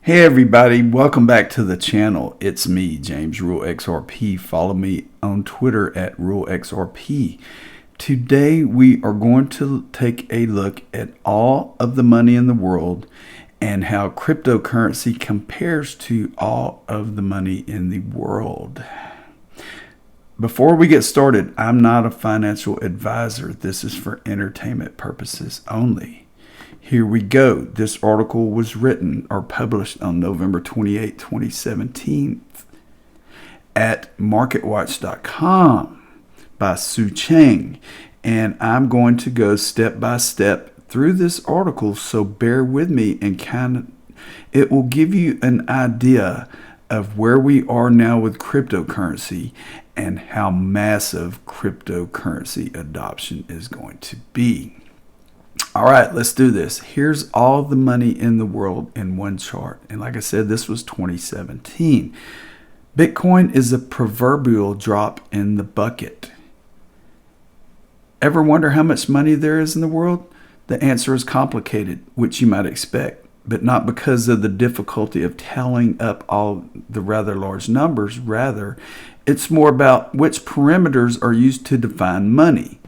Hey everybody, welcome back to the channel. It's me, JamesRulexrP. Follow me on Twitter at RULEXRP. Today we are going to take a look at all of the money in the world and how cryptocurrency compares to all of the money in the world. Before we get started, I'm not a financial advisor. This is for entertainment purposes only. Here we go. This article was written or published on November 28, 2017 at marketwatch.com by Su Cheng. And I'm going to go step by step through this article, so bear with me and it will give you an idea of where we are now with cryptocurrency and how massive cryptocurrency adoption is going to be. All right, let's do this. Here's all the money in the world in one chart. And like I said, this was 2017. Bitcoin is a proverbial drop in the bucket. Ever wonder how much money there is in the world? The answer is complicated, which you might expect, but not because of the difficulty of tallying up all the rather large numbers. Rather, it's more about which parameters are used to define money.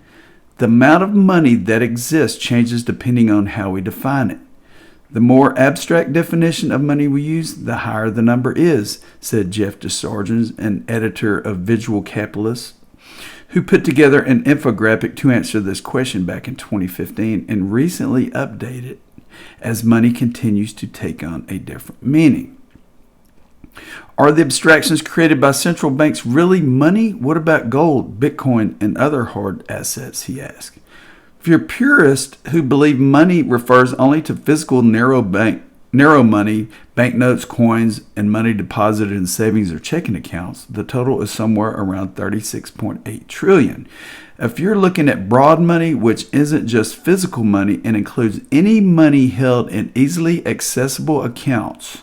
The amount of money that exists changes depending on how we define it. The more abstract definition of money we use, the higher the number is, said Jeff DeSargent, an editor of Visual Capitalist, who put together an infographic to answer this question back in 2015 and recently updated as money continues to take on a different meaning. Are the abstractions created by central banks really money? What about gold, Bitcoin, and other hard assets, he asked. If you're purists who believe money refers only to physical narrow money, banknotes, coins, and money deposited in savings or checking accounts, the total is somewhere around 36.8 trillion. If you're looking at broad money, which isn't just physical money and includes any money held in easily accessible accounts,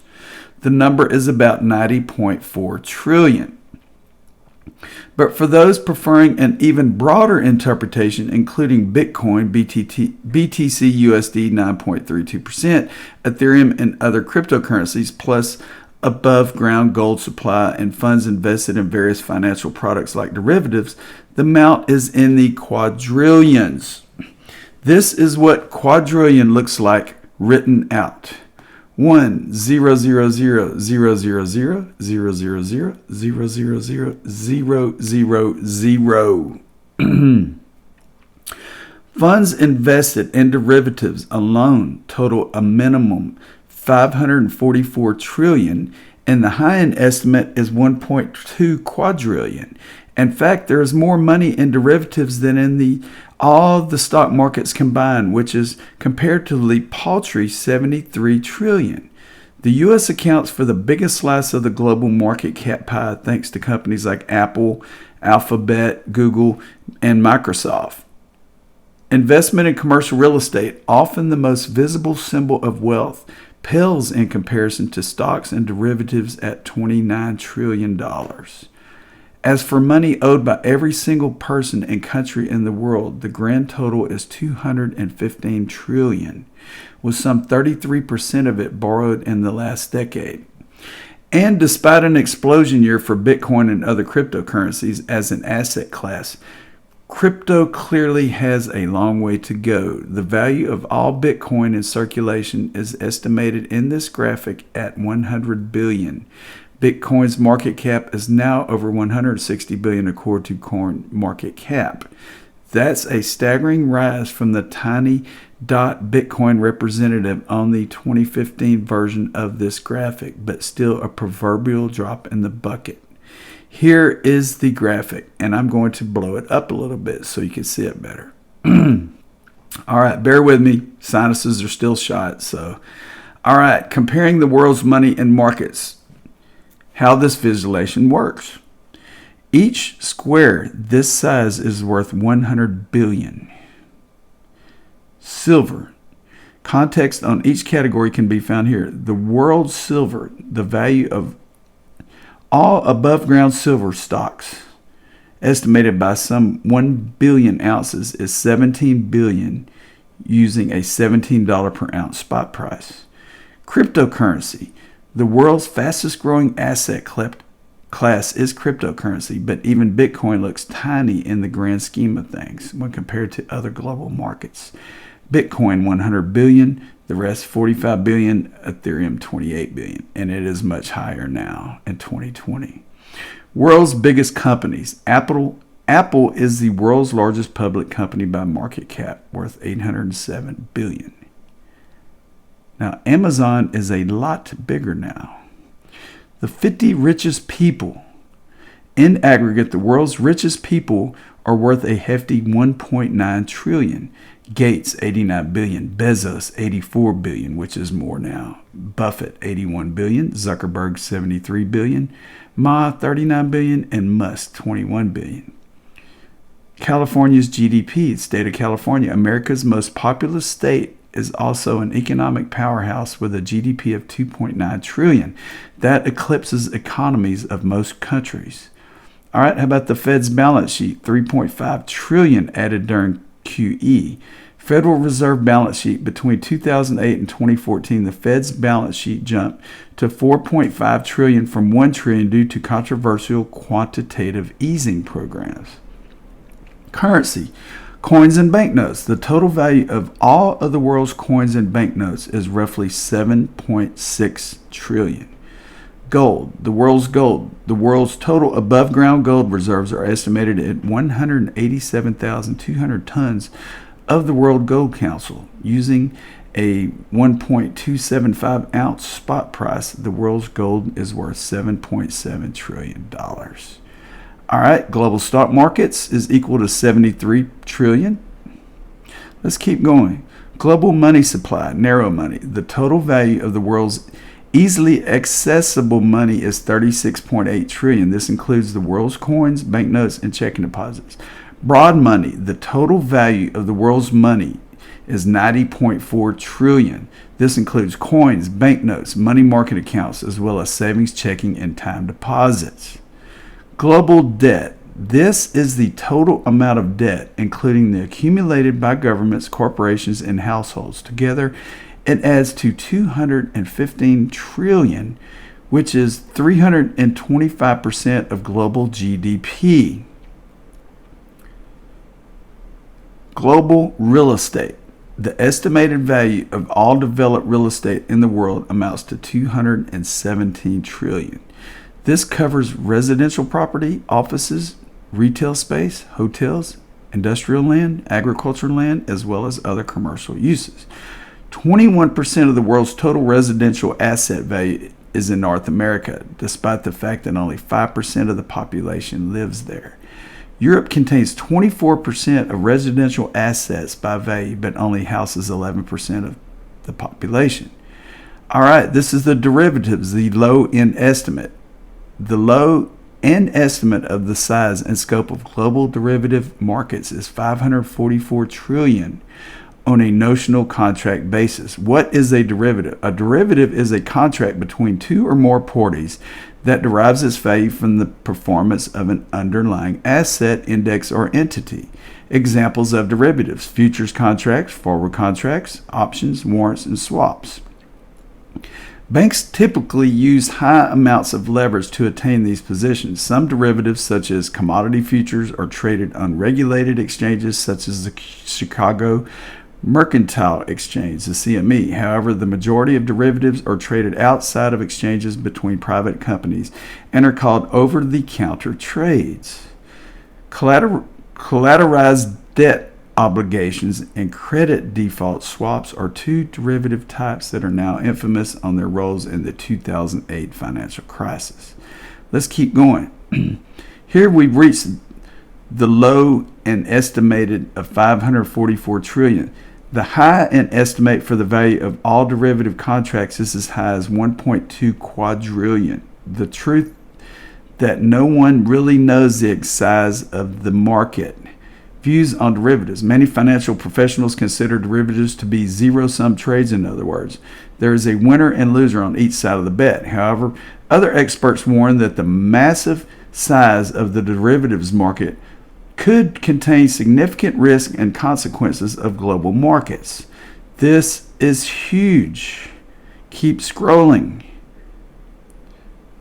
the number is about 90.4 trillion. But for those preferring an even broader interpretation, including Bitcoin, BTC USD 9.32%, Ethereum, and other cryptocurrencies, plus above ground gold supply and funds invested in various financial products like derivatives, the amount is in the quadrillions. This is what quadrillion looks like written out. 1 0 0 0 0 0 0 0 0 0 0 0 0 0 0. Funds invested in derivatives alone total a minimum 544 trillion, and the high-end estimate is 1.2 quadrillion. In fact, there is more money in derivatives than in all the stock markets combined, which is comparatively paltry 73 trillion. The U.S. accounts for the biggest slice of the global market cap pie thanks to companies like Apple, Alphabet, Google, and Microsoft. Investment in commercial real estate, often the most visible symbol of wealth, pales in comparison to stocks and derivatives at $29 trillion. As for money owed by every single person and country in the world, the grand total is 215 trillion, with some 33% of it borrowed in the last decade. And despite an explosion year for Bitcoin and other cryptocurrencies as an asset class, crypto clearly has a long way to go. The value of all Bitcoin in circulation is estimated in this graphic at 100 billion. Bitcoin's market cap is now over 160 billion according to Coin Market Cap. That's a staggering rise from the tiny Bitcoin representative on the 2015 version of this graphic, but still a proverbial drop in the bucket. Here is the graphic, and I'm going to blow it up a little bit so you can see it better. All right, bear with me. Sinuses are still shot. All right, comparing the world's money and markets. How this visualization works. Each square this size is worth 100 billion. Silver. Context on each category can be found here. The world silver, the value of all above ground silver stocks, estimated by some 1 billion ounces, is 17 billion using a $17 per ounce spot price. Cryptocurrency. The world's fastest growing asset class is cryptocurrency, but even Bitcoin looks tiny in the grand scheme of things when compared to other global markets. Bitcoin 100 billion, the rest 45 billion, Ethereum 28 billion, and it is much higher now in 2020. World's biggest companies. Apple is the world's largest public company by market cap, worth 807 billion. Now, Amazon is a lot bigger now. The 50 richest people. In aggregate, the world's richest people are worth a hefty 1.9 trillion. Gates, 89 billion. Bezos, 84 billion, which is more now. Buffett, 81 billion. Zuckerberg, 73 billion. Ma, 39 billion. And Musk, 21 billion. California's GDP, state of California, America's most populous state, is also an economic powerhouse with a GDP of 2.9 trillion. That eclipses economies of most countries. All right, how about the Fed's balance sheet? 3.5 trillion added during QE. Federal Reserve balance sheet between 2008 and 2014, the Fed's balance sheet jumped to 4.5 trillion from 1 trillion due to controversial quantitative easing programs. Currency. Coins and banknotes. The total value of all of the world's coins and banknotes is roughly 7.6 trillion. Gold. The world's total above ground gold reserves are estimated at 187,200 tons of the World Gold Council. Using a 1.275 ounce spot price, the world's gold is worth $7.7 trillion. All right, global stock markets is equal to 73 trillion. Let's keep going. Global money supply, narrow money. The total value of the world's easily accessible money is 36.8 trillion. This includes the world's coins, banknotes, and checking deposits. Broad money. The total value of the world's money is 90.4 trillion. This includes coins, banknotes, money market accounts, as well as savings, checking, and time deposits. Global debt. This is the total amount of debt, including the accumulated by governments, corporations, and households. Together, it adds to 215 trillion, which is 325% of global GDP. Global real estate. The estimated value of all developed real estate in the world amounts to 217 trillion. This covers residential property, offices, retail space, hotels, industrial land, agricultural land, as well as other commercial uses. 21% of the world's total residential asset value is in North America, despite the fact that only 5% of the population lives there. Europe contains 24% of residential assets by value, but only houses 11% of the population. All right, this is the derivatives, the low-end estimate. The low-end estimate of the size and scope of global derivative markets is 544 trillion on a notional contract basis. What is a derivative? A derivative is a contract between two or more parties that derives its value from the performance of an underlying asset, index, or entity. Examples of derivatives: futures contracts, forward contracts, options, warrants, and swaps. Banks typically use high amounts of leverage to attain these positions. Some derivatives, such as commodity futures, are traded on regulated exchanges such as the Chicago Mercantile Exchange, the CME. However, the majority of derivatives are traded outside of exchanges between private companies and are called over-the-counter trades. Collateralized debt obligations and credit default swaps are two derivative types that are now infamous on their roles in the 2008 financial crisis. Let's keep going. Here we've reached the low and estimated of 544 trillion. The high and estimate for the value of all derivative contracts is as high as 1.2 quadrillion. The truth that no one really knows the exact size of the market. Views on derivatives. Many financial professionals consider derivatives to be zero-sum trades. In other words, there is a winner and loser on each side of the bet. However, other experts warn that the massive size of the derivatives market could contain significant risk and consequences of global markets. This is huge. Keep scrolling.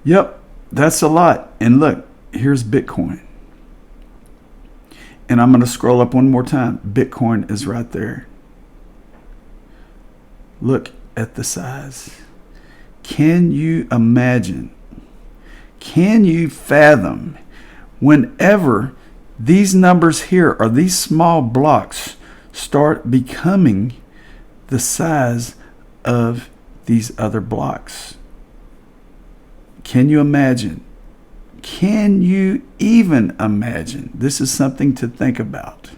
Yep, that's a lot. And look, here's Bitcoin. And I'm going to scroll up one more time. Bitcoin is right there. Look at the size. Can you imagine? Can you fathom whenever these numbers here, or these small blocks, start becoming the size of these other blocks? Can you imagine? Can you even imagine? This is something to think about.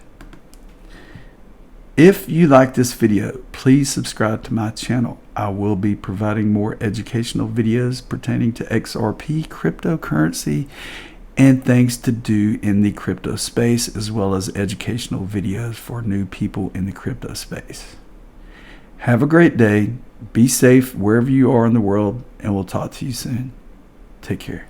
If you like this video, please subscribe to my channel. I will be providing more educational videos pertaining to XRP, cryptocurrency, and things to do in the crypto space, as well as educational videos for new people in the crypto space. Have a great day. Be safe wherever you are in the world, and we'll talk to you soon. Take care.